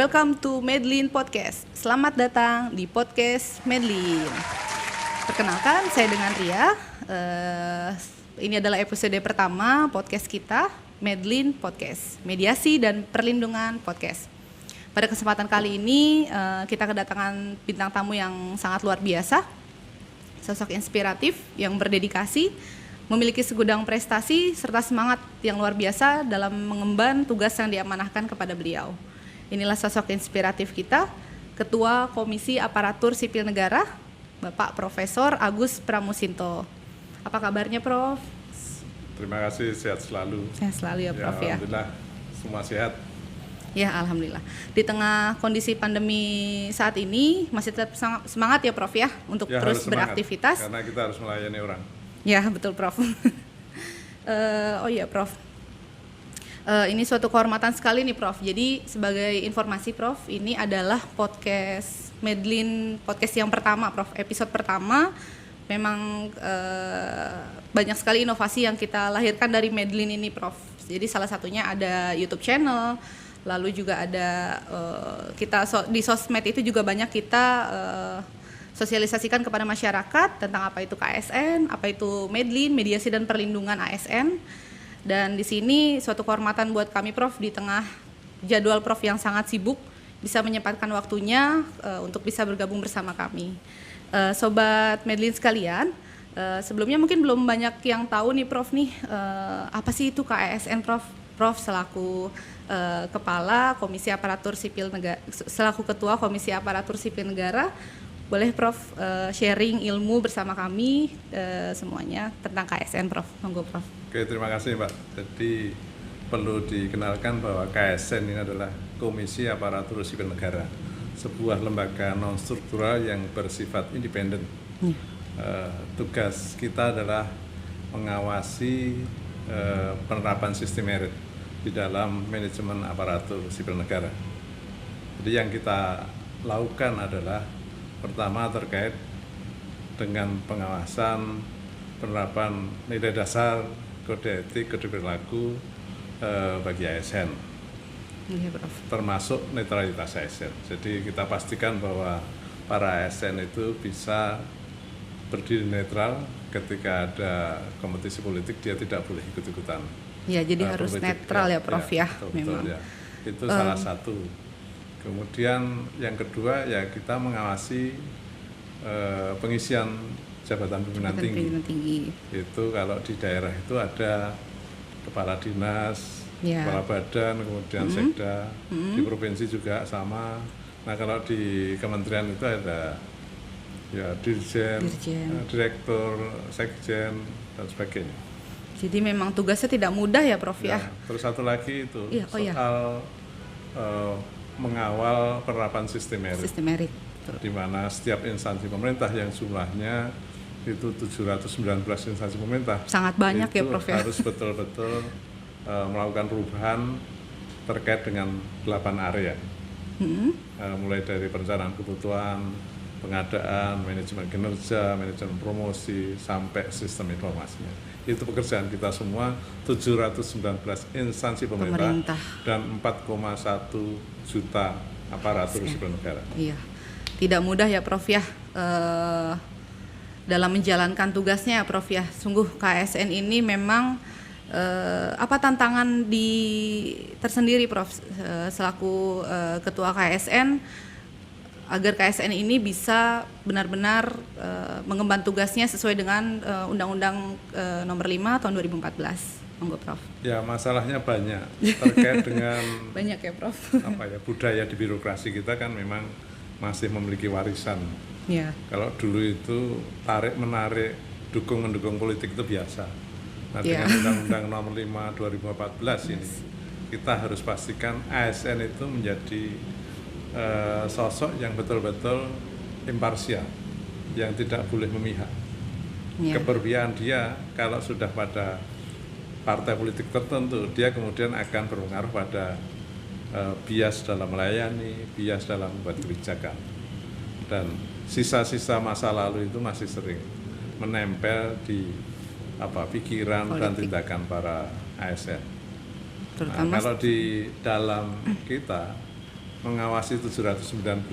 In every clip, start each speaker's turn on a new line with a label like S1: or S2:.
S1: Welcome to Medlin Podcast. Selamat datang di podcast Medlin. Perkenalkan, saya dengan Ria. Ini adalah episode pertama podcast kita, Medlin Podcast, Mediasi dan Perlindungan Podcast. Pada kesempatan kali ini, kita kedatangan bintang tamu yang sangat luar biasa, sosok inspiratif yang berdedikasi, memiliki segudang prestasi serta semangat yang luar biasa dalam mengemban tugas yang diamanahkan kepada beliau. Inilah sosok inspiratif kita, Ketua Komisi Aparatur Sipil Negara, Bapak Profesor Agus Pramusinto. Apa kabarnya, Prof?
S2: Terima kasih, sehat selalu.
S1: Sehat selalu ya, Prof, ya.
S2: Alhamdulillah, semua sehat.
S1: Ya, alhamdulillah. Di tengah kondisi pandemi saat ini, masih tetap semangat ya, Prof, ya, untuk terus beraktivitas.
S2: Karena kita harus melayani orang.
S1: Ya, betul, Prof. Oh iya, Prof. Ini suatu kehormatan sekali nih, Prof. Jadi sebagai informasi, Prof, ini adalah podcast Medlin, podcast yang pertama, Prof. Episode pertama. Memang banyak sekali inovasi yang kita lahirkan dari Medlin ini, Prof. Jadi salah satunya ada YouTube channel, lalu juga ada kita di sosmed itu juga banyak kita sosialisasikan kepada masyarakat tentang apa itu KSN, apa itu Medlin, Mediasi dan Perlindungan ASN. Dan di sini suatu kehormatan buat kami, Prof, di tengah jadwal Prof yang sangat sibuk, bisa menyempatkan waktunya untuk bisa bergabung bersama kami. Sobat Medlin sekalian, sebelumnya mungkin belum banyak yang tahu nih, Prof, nih apa sih itu KASN, Prof? Prof selaku Kepala Komisi Aparatur Sipil Negara, selaku Ketua Komisi Aparatur Sipil Negara, boleh Prof sharing ilmu bersama kami semuanya tentang KSN, Prof. Monggo, Prof.
S2: Oke, terima kasih, Mbak. Jadi perlu dikenalkan bahwa KSN ini adalah Komisi Aparatur Sipil Negara, sebuah lembaga non-struktural yang bersifat independen. Tugas kita adalah mengawasi penerapan sistem merit di dalam manajemen aparatur sipil negara. Jadi yang kita lakukan adalah pertama terkait dengan pengawasan penerapan nilai dasar, kode etik, kode perilaku bagi ASN, termasuk netralitas ASN. Jadi kita pastikan bahwa para ASN itu bisa berdiri netral ketika ada kompetisi politik, dia tidak boleh ikut-ikutan.
S1: Ya, jadi harus netral ya, Prof, ya.
S2: Betul,
S1: memang.
S2: Ya. Itu salah satu. Kemudian yang kedua ya kita mengawasi pengisian jabatan pimpinan tinggi. Itu kalau di daerah itu ada kepala dinas, kepala badan, kemudian sekda. Di provinsi juga sama. Nah, kalau di kementerian itu ada ya dirjen, direktur, sekjen dan sebagainya.
S1: Jadi memang tugasnya tidak mudah ya, Prof, ya.
S2: Terus satu lagi itu soal mengawal penerapan sistem merit. Di mana setiap instansi pemerintah yang jumlahnya itu 719 instansi pemerintah.
S1: Sangat banyak ya, Prof, ya.
S2: Harus betul-betul melakukan perubahan terkait dengan 8 area. Mulai dari perencanaan kebutuhan, pengadaan, manajemen kinerja, manajemen promosi, sampai sistem informasinya. Itu pekerjaan kita semua, 719 instansi pemerintah. Dan 4,1 juta aparatur sipil negara.
S1: Iya, tidak mudah ya, Prof, ya, dalam menjalankan tugasnya, Prof, ya. Sungguh KSN ini memang apa tantangan tersendiri, Prof, selaku Ketua KSN, agar KSN ini bisa benar-benar mengemban tugasnya sesuai dengan Undang-Undang Nomor 5 Tahun 2014. Monggo, Prof.
S2: Ya, masalahnya banyak terkait dengan
S1: banyak ya, Prof.
S2: Budaya di birokrasi kita kan memang masih memiliki warisan.
S1: Ya.
S2: Kalau dulu itu tarik-menarik, dukung-mendukung politik itu biasa. Nah, dengan Undang-Undang Nomor 5 2014 ini, kita harus pastikan ASN itu menjadi sosok yang betul-betul imparsial, yang tidak boleh memihak. Keberpihakan dia kalau sudah pada partai politik tertentu, dia kemudian akan berpengaruh pada bias dalam melayani, bias dalam membuat kebijakan. Dan sisa-sisa masa lalu itu masih sering menempel di pikiran dan tindakan para ASN. Nah, kalau di dalam kita mengawasi 719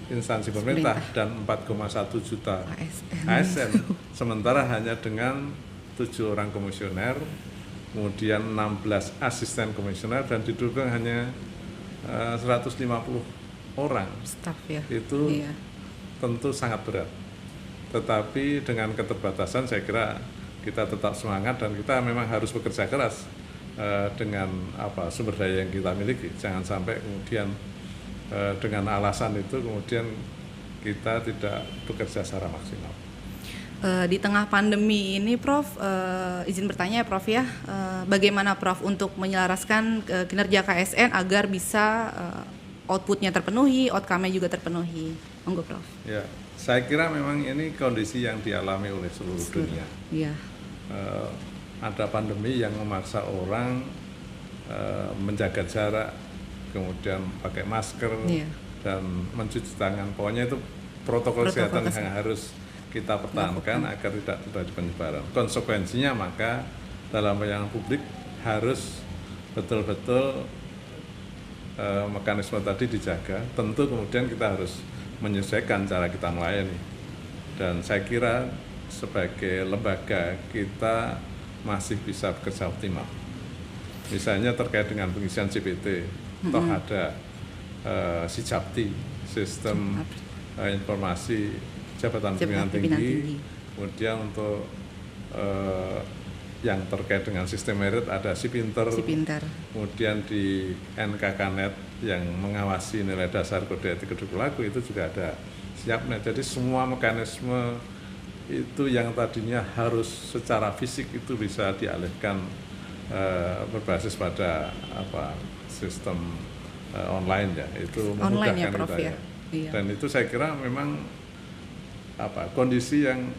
S2: instansi pemerintah dan 4,1 juta ASN. Sementara hanya dengan 7 orang komisioner, kemudian 16 asisten komisioner dan didukung hanya 150 orang.
S1: Staf ya.
S2: Itu
S1: Iya.
S2: tentu sangat berat. Tetapi dengan keterbatasan saya kira kita tetap semangat dan kita memang harus bekerja keras dengan sumber daya yang kita miliki. Jangan sampai kemudian dengan alasan itu kemudian kita tidak bekerja secara maksimal.
S1: Di tengah pandemi ini Prof, izin bertanya ya Prof ya, bagaimana Prof untuk menyelaraskan kinerja KSN agar bisa outputnya terpenuhi, outcome-nya juga terpenuhi? Monggo Prof.
S2: Ya, saya kira memang ini kondisi yang dialami oleh seluruh dunia.
S1: Iya.
S2: Ada pandemi yang memaksa orang menjaga jarak, kemudian pakai masker dan mencuci tangan. Pokoknya itu protokol kesehatan yang harus kita pertahankan agar tidak terjadi penyebaran. Konsekuensinya maka dalam pelayanan publik harus betul-betul mekanisme tadi dijaga. Tentu kemudian kita harus menyesuaikan cara kita melayani. Dan saya kira sebagai lembaga kita masih bisa bekerja optimal. Misalnya terkait dengan pengisian CPT, toh ada Sijabti, sistem informasi jabatan pimpinan tinggi. Kemudian untuk yang terkait dengan sistem merit ada Sipinter. Kemudian di NKKNet yang mengawasi nilai dasar kode etik perilaku itu juga ada Siapnet. Jadi semua mekanisme itu yang tadinya harus secara fisik itu bisa dialihkan berbasis pada sistem online ya, itu memudahkan kita ya. Iya. Dan itu saya kira memang kondisi yang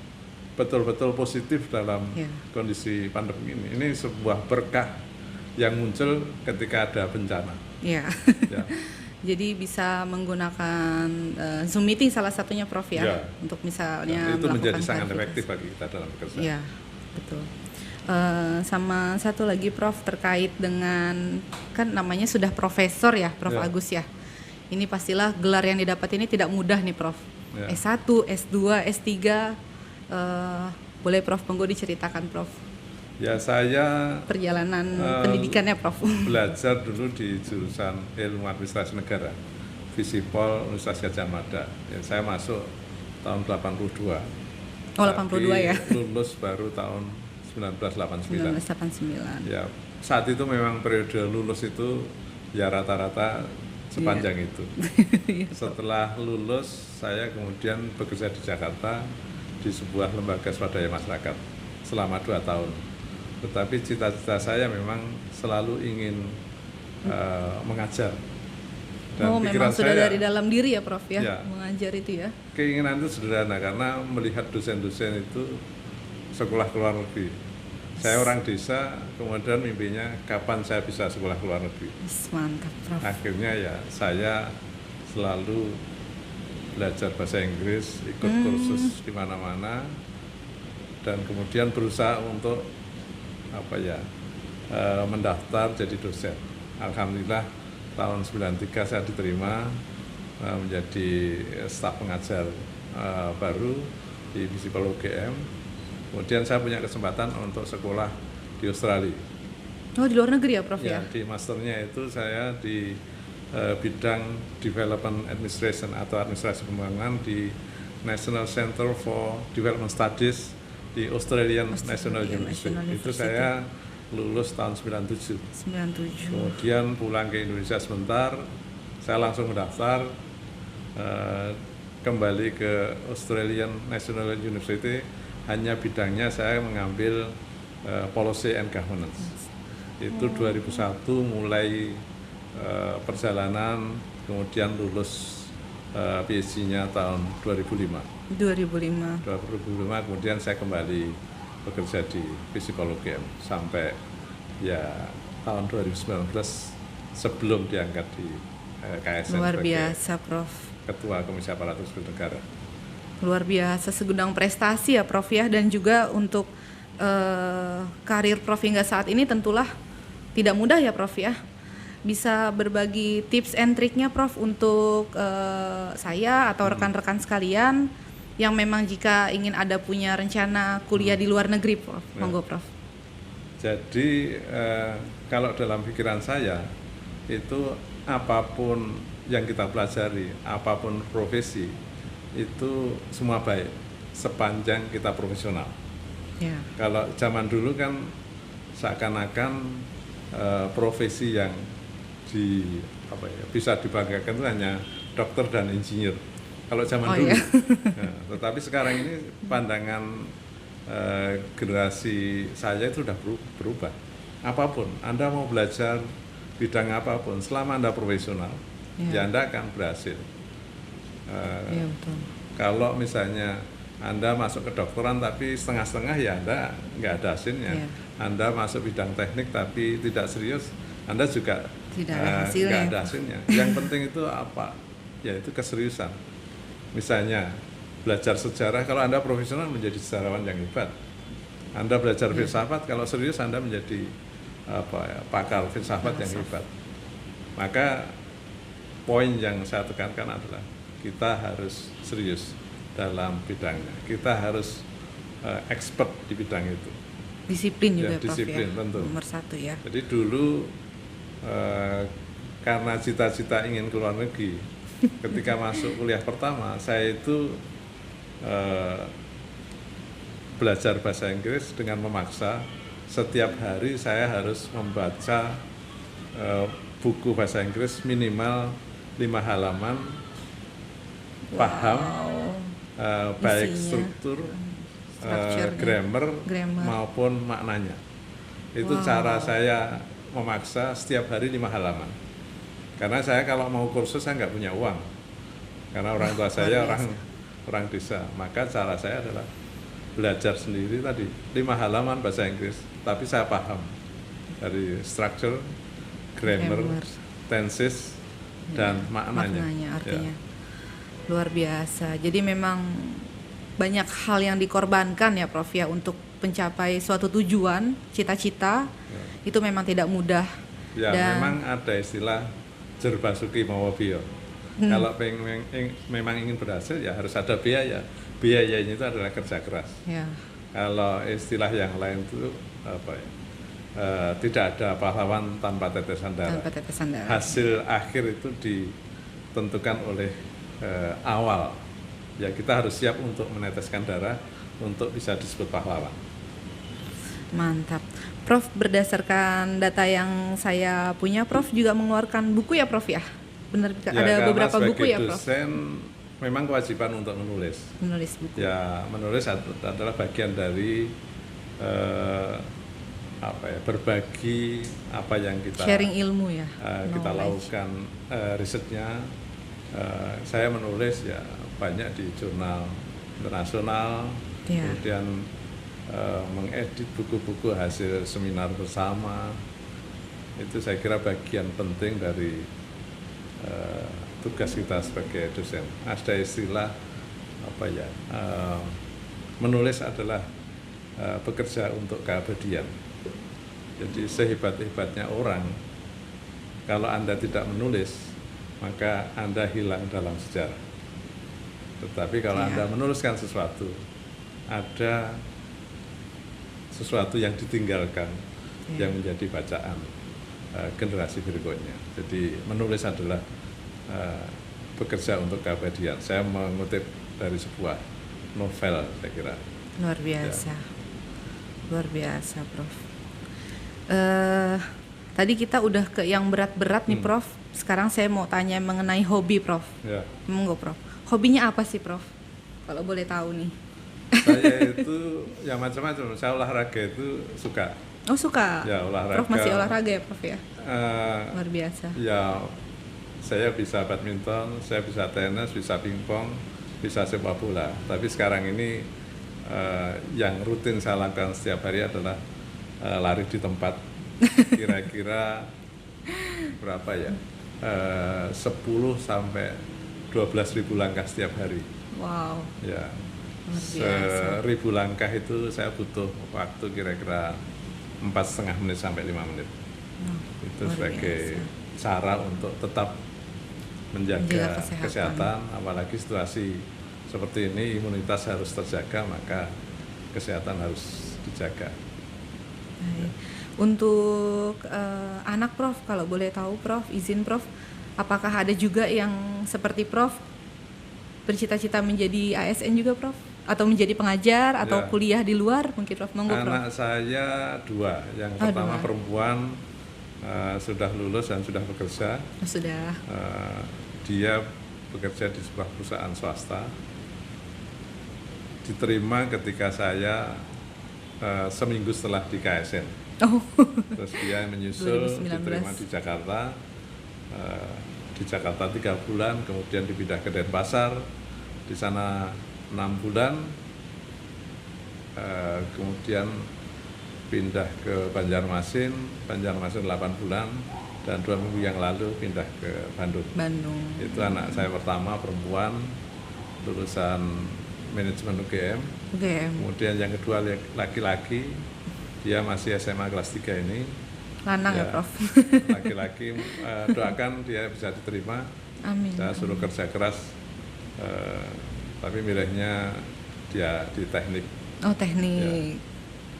S2: betul-betul positif dalam kondisi pandemi ini. Ini sebuah berkah yang muncul ketika ada bencana.
S1: Iya. Ya. Jadi bisa menggunakan Zoom meeting salah satunya Prof ya, untuk misalnya
S2: itu menjadi sangat efektif bagi kita dalam bekerja.
S1: Iya, betul. Sama satu lagi Prof terkait dengan kan namanya sudah profesor ya Prof Agus ya. Ini pastilah gelar yang didapat ini tidak mudah nih Prof. S1, S2, S3 boleh Prof monggo diceritakan Prof.
S2: Ya saya
S1: perjalanan pendidikannya Prof.
S2: Belajar dulu di jurusan Ilmu Administrasi Negara, Visipol Universitas Gadjah Mada. Ya, saya masuk tahun 82.
S1: Oh 82 ya.
S2: Lulus baru tahun 1989.
S1: 1989.
S2: Ya, saat itu memang periode lulus itu ya rata-rata sepanjang itu. Setelah lulus saya kemudian bekerja di Jakarta di sebuah lembaga swadaya masyarakat selama 2 tahun. Tetapi cita-cita saya memang selalu ingin mengajar. Dan
S1: memang sudah dari dalam diri ya Prof ya, mengajar itu ya.
S2: Keinginan itu sederhana karena melihat dosen-dosen itu sekolah ke luar negeri. Saya orang desa, kemudian mimpinya kapan saya bisa sekolah ke luar negeri.
S1: Mantap Prof.
S2: Akhirnya ya saya selalu belajar bahasa Inggris, ikut kursus di mana-mana, dan kemudian berusaha untuk mendaftar jadi dosen. Alhamdulillah tahun 93 saya diterima menjadi staf pengajar baru di Visipol UGM. Kemudian saya punya kesempatan untuk sekolah di Australia.
S1: Oh di luar negeri ya Prof ya?
S2: Di masternya itu saya di bidang Development Administration atau administrasi pembangunan di National Center for Development Studies di Australian National University. Itu saya lulus tahun 97. Kemudian pulang ke Indonesia sebentar, saya langsung mendaftar kembali ke Australian National University. Hanya bidangnya saya mengambil Policy and Governance. Itu 2001 mulai perjalanan, kemudian lulus PhD-nya tahun 2005. 2005 kemudian saya kembali bekerja di Visipol UGM sampai ya tahun 2019 sebelum diangkat di KSN.
S1: Luar biasa Prof.
S2: Ketua Komisi Aparatur Sipil Negara.
S1: Luar biasa, segudang prestasi ya Prof ya, dan juga untuk karir Prof hingga saat ini tentulah tidak mudah ya Prof ya. bisa berbagi tips and triknya Prof untuk saya atau rekan-rekan sekalian yang memang jika ingin ada punya rencana kuliah di luar negeri Prof. Monggo Prof.
S2: Jadi kalau dalam pikiran saya itu apapun yang kita pelajari, apapun profesi itu semua baik sepanjang kita profesional.
S1: Ya.
S2: Kalau zaman dulu kan seakan-akan profesi yang bisa dibanggakan itu hanya dokter dan insinyur. Kalau zaman dulu,
S1: iya.
S2: Nah, tetapi sekarang ini pandangan generasi saya itu sudah berubah. Apapun, Anda mau belajar bidang apapun, selama Anda profesional, ya Anda akan berhasil.
S1: Iya betul.
S2: Kalau misalnya Anda masuk ke dokteran tapi setengah-setengah, ya Anda nggak ada hasilnya.
S1: Iya.
S2: Anda masuk bidang teknik tapi tidak serius, Anda juga
S1: Tidak ada hasilnya.
S2: nggak ada hasilnya. Yang penting itu apa? Yaitu keseriusan. Misalnya belajar sejarah, kalau Anda profesional menjadi sejarawan yang hebat. Anda belajar filsafat, kalau serius Anda menjadi pakar filsafat yang hebat. Maka poin yang saya tekankan adalah kita harus serius dalam bidangnya. Kita harus expert di bidang itu.
S1: Disiplin juga Prof
S2: disiplin,
S1: ya.
S2: tentu.
S1: Nomor 1 ya.
S2: Jadi dulu karena cita-cita ingin ke luar negeri, ketika masuk kuliah pertama saya itu belajar bahasa Inggris dengan memaksa. Setiap hari saya harus membaca buku bahasa Inggris minimal 5 halaman, paham baik struktur, grammar maupun maknanya. Itu cara saya memaksa setiap hari 5 halaman. Karena saya kalau mau kursus saya nggak punya uang. Karena orang tua saya orang desa. Maka cara saya adalah belajar sendiri tadi 5 halaman bahasa Inggris, tapi saya paham dari structure, grammar, tenses, dan maknanya
S1: artinya. Luar biasa. Jadi memang banyak hal yang dikorbankan ya Prof ya untuk mencapai suatu tujuan, cita-cita. Itu memang tidak mudah.
S2: Ya, dan memang ada istilah jerbasuki mawabio. Kalau memang ingin berhasil ya harus ada biaya. Biayanya itu adalah kerja keras.
S1: Ya.
S2: Kalau istilah yang lain itu tidak ada pahlawan tanpa tetesan darah.
S1: Tanpa tetesan darah.
S2: Hasil akhir itu ditentukan oleh awal. Ya kita harus siap untuk meneteskan darah untuk bisa disebut pahlawan.
S1: Mantap. Prof, berdasarkan data yang saya punya, Prof juga mengeluarkan buku ya Prof ya? Benar,
S2: ya,
S1: ada beberapa buku ya Prof?
S2: Dosen memang kewajiban untuk menulis.
S1: Menulis buku.
S2: Ya, menulis adalah bagian dari berbagi apa yang kita
S1: sharing ilmu ya.
S2: Kita lakukan risetnya. Saya menulis ya banyak di jurnal internasional, kemudian mengedit buku-buku hasil seminar bersama. Itu saya kira bagian penting dari tugas kita sebagai dosen. Ada istilah menulis adalah bekerja untuk keabadian. Jadi sehebat-hebatnya orang, kalau Anda tidak menulis, maka Anda hilang dalam sejarah. Tetapi kalau Anda menuliskan sesuatu, ada sesuatu yang ditinggalkan, yang menjadi bacaan generasi berikutnya. Jadi menulis adalah bekerja untuk keabadian. Saya mengutip dari sebuah novel, saya kira.
S1: Luar biasa, luar biasa, Prof. Tadi kita udah ke yang berat-berat nih, Prof. Sekarang saya mau tanya mengenai hobi, Prof.
S2: Ya.
S1: Monggo, Prof. Hobinya apa sih, Prof? Kalau boleh tahu nih.
S2: Saya itu ya macam-macam. Saya olahraga itu suka.
S1: Oh, suka.
S2: Ya, olahraga.
S1: Prof masih olahraga ya, Prof ya? Luar biasa.
S2: Ya, saya bisa badminton, saya bisa tenis, bisa pingpong, bisa sepak bola. Tapi sekarang ini yang rutin saya lakukan setiap hari adalah lari di tempat. Kira-kira berapa ya? 10 sampai 12.000 langkah setiap hari.
S1: Wow.
S2: Ya.
S1: 1.000
S2: langkah itu saya butuh waktu kira-kira 4,5 menit sampai 5 menit. Itu sebagai cara untuk tetap menjaga kesehatan, apalagi situasi seperti ini, imunitas harus terjaga, maka kesehatan harus dijaga.
S1: Baik. Untuk anak Prof, kalau boleh tahu Prof, izin Prof, apakah ada juga yang seperti Prof bercita-cita menjadi ASN juga Prof? Atau menjadi pengajar atau kuliah di luar mungkin Prof? Monggo Prof.
S2: Anak saya 2, yang pertama perempuan sudah lulus dan sudah bekerja.
S1: Sudah.
S2: Dia bekerja di sebuah perusahaan swasta. Diterima ketika saya seminggu setelah di KSN. Terus dia menyusul 2019. Diterima di Jakarta. Di Jakarta 3 bulan, kemudian dipindah ke Denpasar, di sana 6 bulan, kemudian pindah ke Banjarmasin 8 bulan, dan 2 minggu yang lalu pindah ke Bandung. Itu anak saya pertama, perempuan, lulusan manajemen UGM. Kemudian yang kedua laki-laki, dia masih SMA kelas 3 ini.
S1: Lanang ya Prof.
S2: Laki-laki, doakan dia bisa diterima.
S1: Amin.
S2: Saya suruh kerja keras, tapi milihnya dia di teknik.
S1: Oh, teknik.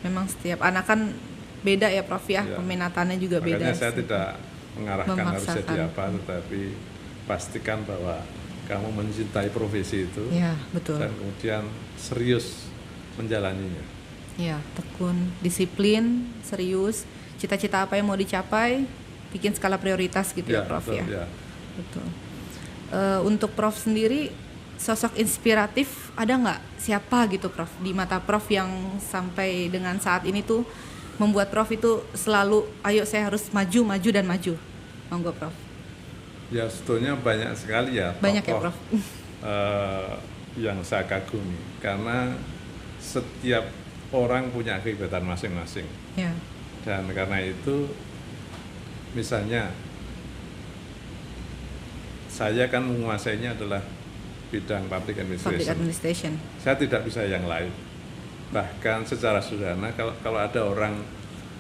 S1: Memang setiap anak kan beda ya Prof ya, peminatannya juga beda.
S2: Makanya saya tidak mengarahkan harus jadi apa, tetapi pastikan bahwa kamu mencintai profesi itu.
S1: Ya, betul.
S2: Dan kemudian serius menjalaninya.
S1: Ya, tekun, disiplin, serius. Cita-cita apa yang mau dicapai, bikin skala prioritas gitu ya Prof.
S2: Betul, ya.
S1: Betul. Untuk Prof sendiri, sosok inspiratif ada nggak? Siapa gitu Prof di mata Prof yang sampai dengan saat ini tuh membuat Prof itu selalu, ayo saya harus maju dan maju. Monggo Prof.
S2: Ya, sebetulnya banyak sekali ya.
S1: Banyak ya Prof.
S2: Yang saya kagumi, karena setiap orang punya kegiatan masing-masing.
S1: Ya.
S2: Dan karena itu, misalnya saya kan menguasainya adalah bidang public administration. Saya tidak bisa yang lain. Bahkan secara sederhana, kalau ada orang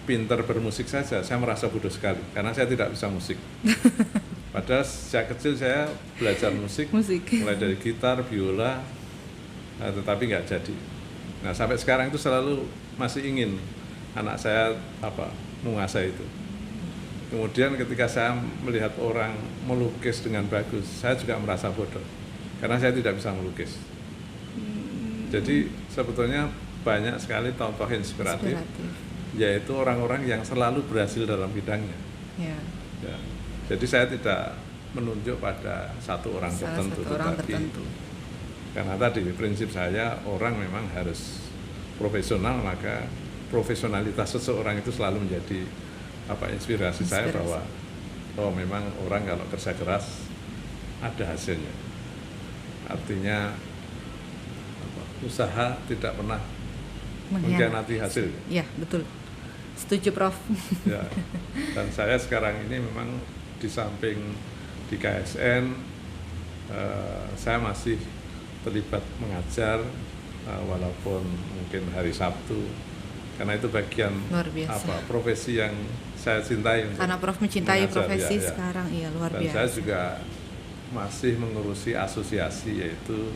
S2: pintar bermusik saja, saya merasa bodoh sekali karena saya tidak bisa musik. Padahal sejak kecil saya belajar musik. Mulai dari gitar, biola, tetapi nggak jadi. Nah, sampai sekarang itu selalu masih ingin anak saya menguasai itu. Kemudian ketika saya melihat orang melukis dengan bagus, saya juga merasa bodoh karena saya tidak bisa melukis. Jadi sebetulnya banyak sekali tokoh inspiratif. Yaitu orang-orang yang selalu berhasil dalam bidangnya. Ya. Jadi saya tidak menunjuk pada satu orang tertentu, karena tadi prinsip saya, orang memang harus profesional, maka profesionalitas seseorang itu selalu menjadi inspirasi saya bahwa memang orang kalau kerja keras ada hasilnya. Artinya usaha tidak pernah mengkhianati hasil.
S1: Ya, betul. Setuju Prof.
S2: Ya. Dan saya sekarang ini memang di samping di KSN, saya masih terlibat mengajar, walaupun mungkin hari Sabtu. Karena itu bagian profesi yang saya cintai.
S1: Karena Prof mencintai profesi sekarang, iya luar biasa.
S2: Dan saya juga masih mengurusi asosiasi, yaitu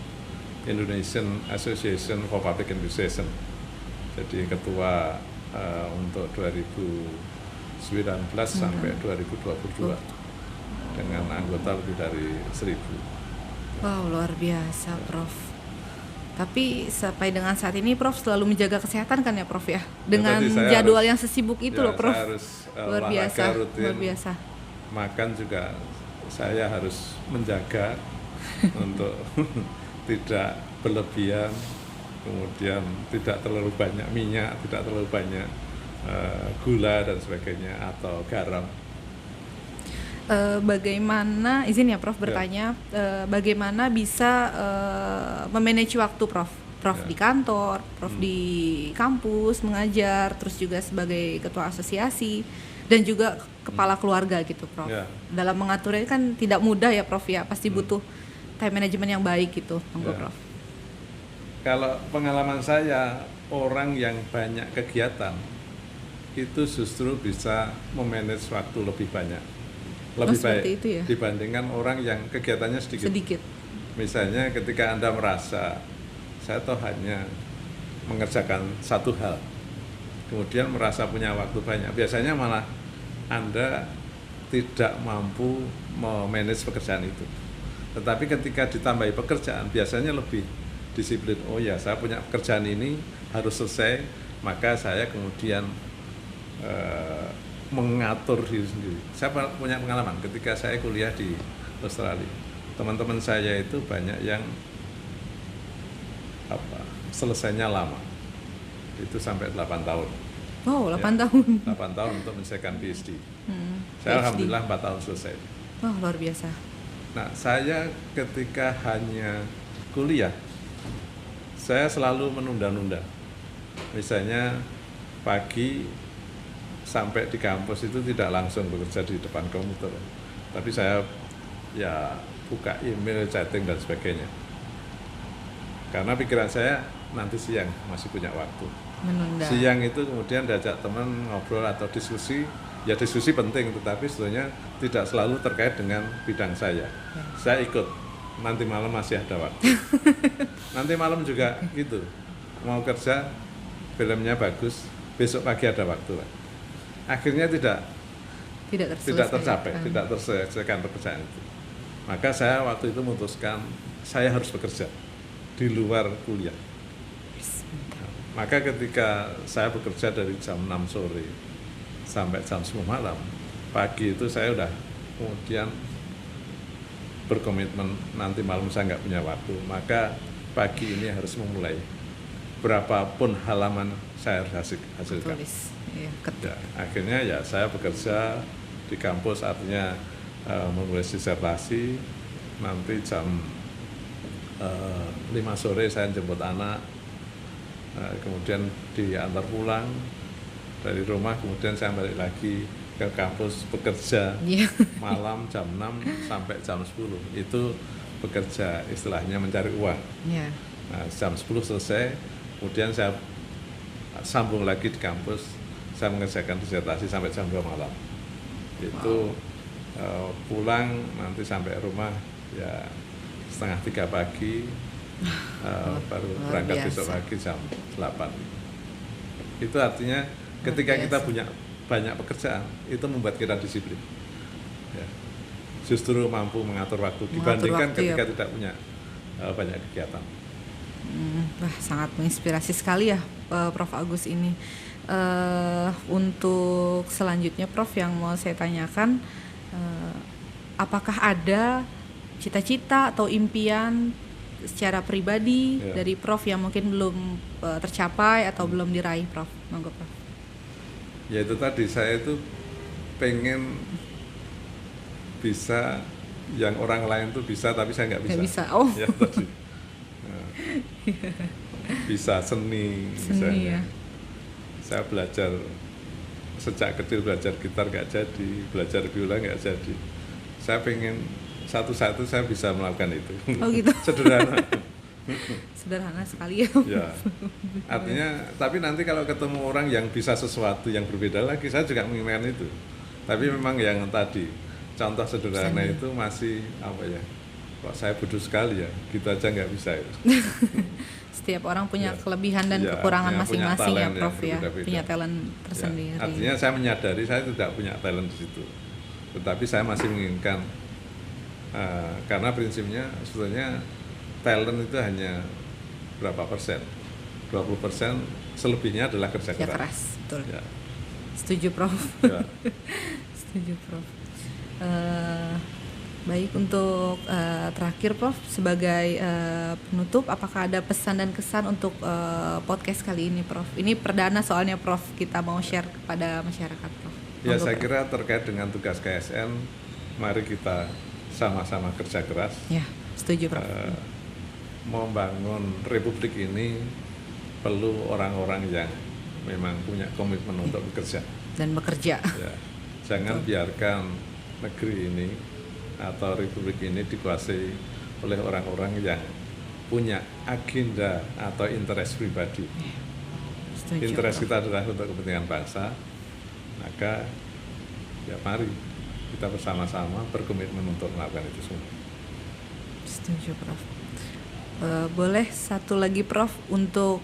S2: Indonesian Association for Public Administration. Jadi ketua untuk 2019 sampai 2022 dengan anggota lebih dari 1.000.
S1: Wow, luar biasa Prof. Tapi sampai dengan saat ini Prof selalu menjaga kesehatan kan ya Prof ya? Dengan jadwal yang sesibuk itu loh Prof.
S2: Saya harus
S1: luar biasa, luar biasa.
S2: Makan juga saya harus menjaga untuk tidak berlebihan, kemudian tidak terlalu banyak minyak, tidak terlalu banyak gula dan sebagainya atau garam.
S1: Bagaimana, izin ya Prof bertanya, bagaimana bisa memanage waktu Prof? Prof di kantor, Prof di kampus mengajar, terus juga sebagai ketua asosiasi dan juga kepala keluarga gitu Prof. Dalam mengaturnya kan tidak mudah ya Prof ya, pasti butuh time management yang baik gitu, Prof.
S2: Kalau pengalaman saya, orang yang banyak kegiatan itu justru bisa memanage waktu lebih banyak. lebih baik
S1: seperti itu ya?
S2: dibandingkan orang yang kegiatannya sedikit.
S1: Sedikit.
S2: Misalnya ketika Anda merasa saya toh hanya mengerjakan satu hal, kemudian merasa punya waktu banyak, biasanya malah Anda tidak mampu memanage pekerjaan itu. Tetapi ketika ditambahi pekerjaan, biasanya lebih disiplin. Oh ya, saya punya pekerjaan ini harus selesai, maka saya kemudian mengatur diri sendiri. Saya punya pengalaman ketika saya kuliah di Australia. Teman-teman saya itu banyak yang selesainya lama. Itu sampai 8 tahun.
S1: Wow, 8 tahun.
S2: 8 tahun untuk menyelesaikan PhD.
S1: PhD.
S2: Saya alhamdulillah 4 tahun selesai.
S1: Wah, luar biasa.
S2: Nah, saya ketika hanya kuliah, saya selalu menunda-nunda. Misalnya pagi sampai di kampus itu tidak langsung bekerja di depan komputer, tapi saya ya buka email, chatting dan sebagainya. Karena pikiran saya nanti siang masih punya waktu.
S1: Menunda.
S2: Siang itu kemudian diajak teman ngobrol atau diskusi, ya diskusi penting, tetapi sebetulnya tidak selalu terkait dengan bidang saya. Saya ikut, nanti malam masih ada waktu. Nanti malam juga gitu, mau kerja, filmnya bagus, besok pagi ada waktu. Akhirnya tidak tercapai, tidak terselesaikan pekerjaan itu. Maka saya waktu itu memutuskan saya harus bekerja di luar kuliah. Maka ketika saya bekerja dari jam 6 sore sampai jam 10 malam, pagi itu saya udah kemudian berkomitmen nanti malam saya nggak punya waktu, maka pagi ini harus memulai. Berapapun halaman saya harus hasilkan.
S1: Iya,
S2: ya, akhirnya ya saya bekerja di kampus, artinya menulis disertasi. Nanti jam 5 sore saya jemput anak, kemudian diantar pulang dari rumah, kemudian saya balik lagi ke kampus bekerja. Malam jam 6 sampai jam 10 itu bekerja, istilahnya mencari uang. Nah, jam 10 selesai, kemudian saya sambung lagi di kampus, saya mengerjakan disertasi sampai jam 2 malam. Itu pulang nanti sampai rumah ya 2:30 pagi, baru berangkat besok pagi jam 8. Itu artinya ketika kita punya banyak pekerjaan, itu membuat kita disiplin. Ya. Justru mampu mengatur waktu dibandingkan ketika tidak punya banyak kegiatan.
S1: Wah, sangat menginspirasi sekali ya Prof. Agus ini. Untuk selanjutnya Prof, yang mau saya tanyakan, apakah ada cita-cita atau impian secara pribadi dari Prof yang mungkin belum tercapai atau belum diraih, Prof? Monggo, Prof.
S2: Ya itu tadi, saya itu pengen bisa yang orang lain tuh bisa, tapi saya nggak bisa.
S1: Nggak bisa. Oh.
S2: Ya tadi. Bisa seni misalnya. Ya. Saya belajar sejak kecil, belajar gitar nggak jadi, belajar biola nggak jadi. Saya pengen satu-satu saya bisa melakukan itu.
S1: Oh gitu.
S2: Sederhana.
S1: Sederhana sekali ya.
S2: Ya. Artinya, tapi nanti kalau ketemu orang yang bisa sesuatu yang berbeda lagi, saya juga menginginkan itu. Tapi memang yang tadi contoh sederhana itu masih apa ya? Kok saya bodoh sekali ya, gitu aja nggak bisa itu.
S1: Setiap orang punya kelebihan dan kekurangan masing-masing ya, Prof ya, punya talent tersendiri.
S2: Ya, artinya saya menyadari saya tidak punya talent di situ, tetapi saya masih menginginkan, karena prinsipnya sebetulnya talent itu hanya berapa persen, 20%, selebihnya adalah kerja keras.
S1: Betul.
S2: Ya.
S1: Setuju, Prof.
S2: Ya.
S1: Setuju, Prof. Baik, untuk terakhir Prof, sebagai penutup, apakah ada pesan dan kesan untuk podcast kali ini, Prof? Ini perdana soalnya, Prof, kita mau share kepada masyarakat, Prof.
S2: Ya, saya kira terkait dengan tugas KSN, mari kita sama-sama kerja keras.
S1: Ya, setuju, Prof.
S2: Membangun republik ini perlu orang-orang yang memang punya komitmen untuk bekerja.
S1: Dan bekerja.
S2: Ya, jangan biarkan negeri ini atau republik ini dikuasai oleh orang-orang yang punya agenda atau interest pribadi. Interest kita adalah untuk kepentingan bangsa, maka ya mari kita bersama-sama berkomitmen untuk melakukan itu semua.
S1: Setuju, Prof. Boleh satu lagi, Prof, untuk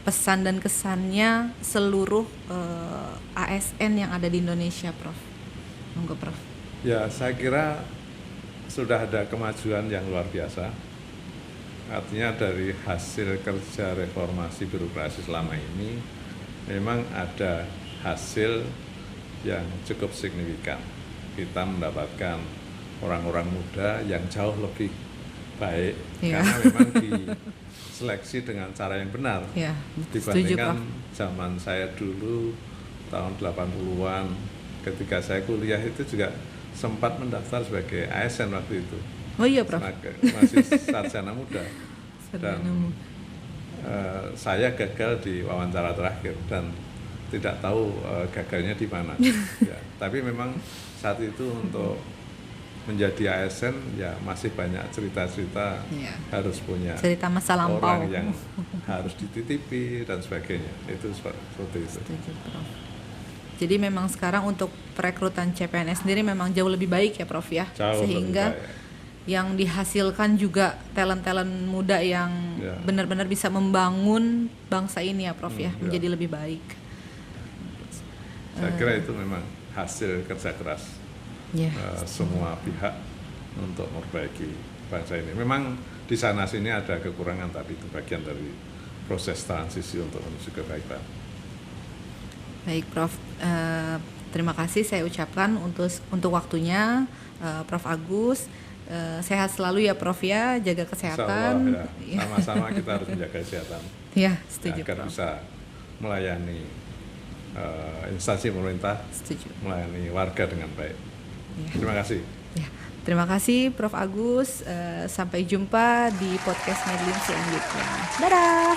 S1: pesan dan kesannya seluruh ASN yang ada di Indonesia, Prof. Monggo, Prof.
S2: Ya, saya kira sudah ada kemajuan yang luar biasa. Artinya dari hasil kerja reformasi birokrasi selama ini memang ada hasil yang cukup signifikan. Kita mendapatkan orang-orang muda yang jauh lebih baik karena memang diseleksi dengan cara yang benar dibandingkan zaman saya dulu tahun 80-an ketika saya kuliah itu juga sempat mendaftar sebagai ASN waktu itu.
S1: Oh iya, Prof.
S2: Masih sarjana muda. Dan saya gagal di wawancara terakhir dan tidak tahu gagalnya di mana. Ya, tapi memang saat itu untuk menjadi ASN ya masih banyak cerita-cerita, harus punya
S1: cerita masa lampau,
S2: orang yang harus dititipi dan sebagainya. Itu seperti itu.
S1: Jadi memang sekarang untuk perekrutan CPNS sendiri memang jauh lebih baik ya, Prof ya.
S2: Jauh
S1: sehingga yang dihasilkan juga talent-talent muda yang benar-benar bisa membangun bangsa ini ya, Prof ya, menjadi lebih baik.
S2: Saya kira itu memang hasil kerja keras semua pihak untuk memperbaiki bangsa ini. Memang di sana sini ada kekurangan, tapi itu bagian dari proses transisi untuk menuju kebaikan.
S1: Baik, Prof. Terima kasih saya ucapkan untuk waktunya, Prof Agus. Sehat selalu ya, Prof ya, jaga kesehatan.
S2: Ya. Sama-sama kita harus menjaga kesehatan.
S1: Ya, setuju,
S2: agar
S1: Prof.
S2: bisa melayani instansi pemerintah, melayani warga dengan baik. Ya. Terima kasih.
S1: Ya, terima kasih Prof Agus. Sampai jumpa di podcast Medlin selanjutnya. Dadah.